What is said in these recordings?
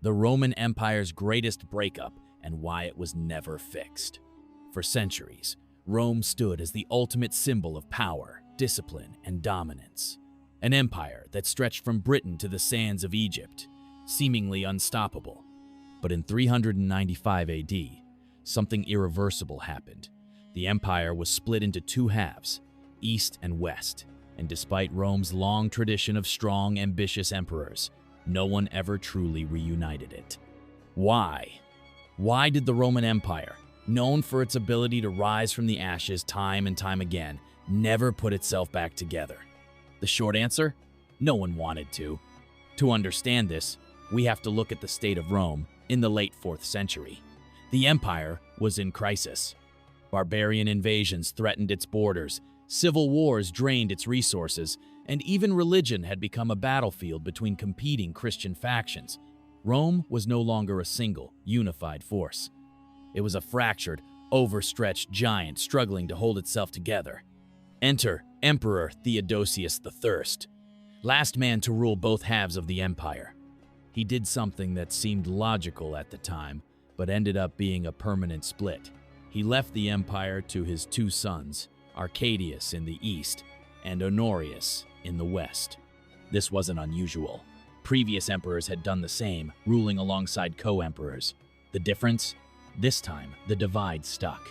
the Roman Empire's greatest breakup and why it was never fixed. For centuries, Rome stood as the ultimate symbol of power, discipline, and dominance. An empire that stretched from Britain to the sands of Egypt, seemingly unstoppable. But in 395 AD, something irreversible happened. The empire was split into two halves, East and West, and despite Rome's long tradition of strong, ambitious emperors, no one ever truly reunited it. Why? Why did the Roman Empire, known for its ability to rise from the ashes time and time again, never put itself back together? The short answer? No one wanted to. To understand this, we have to look at the state of Rome in the late 4th century. The empire was in crisis. Barbarian invasions threatened its borders, civil wars drained its resources, and even religion had become a battlefield between competing Christian factions. Rome was no longer a single, unified force. It was a fractured, overstretched giant struggling to hold itself together. Enter Emperor Theodosius III, last man to rule both halves of the empire. He did something that seemed logical at the time, but ended up being a permanent split. He left the empire to his two sons, Arcadius in the east and Honorius in the west. This wasn't unusual. Previous emperors had done the same, ruling alongside co-emperors. The difference? This time, the divide stuck.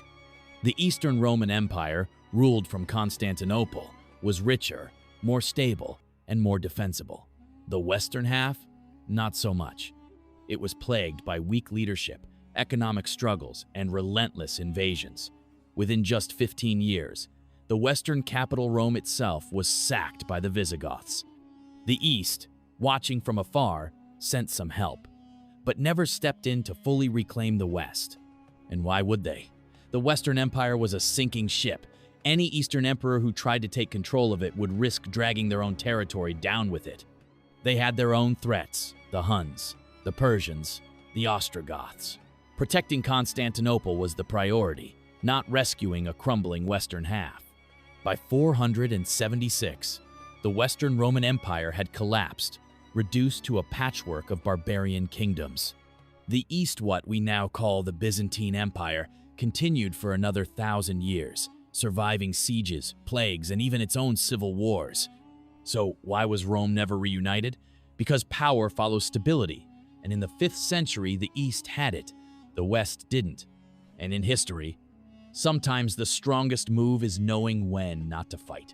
The Eastern Roman Empire, ruled from Constantinople, was richer, more stable, and more defensible. The western half? Not so much. It was plagued by weak leadership, economic struggles, and relentless invasions. Within just 15 years, the western capital Rome itself was sacked by the Visigoths. The East, watching from afar, sent some help, but never stepped in to fully reclaim the West. And why would they? The Western Empire was a sinking ship. Any Eastern emperor who tried to take control of it would risk dragging their own territory down with it. They had their own threats: the Huns, the Persians, the Ostrogoths. Protecting Constantinople was the priority, not rescuing a crumbling western half. By 476, the Western Roman Empire had collapsed, reduced to a patchwork of barbarian kingdoms. The East, what we now call the Byzantine Empire, continued for another 1,000 years, surviving sieges, plagues, and even its own civil wars. So why was Rome never reunited? Because power follows stability, and in the 5th century the East had it, the West didn't. And in history, sometimes the strongest move is knowing when not to fight.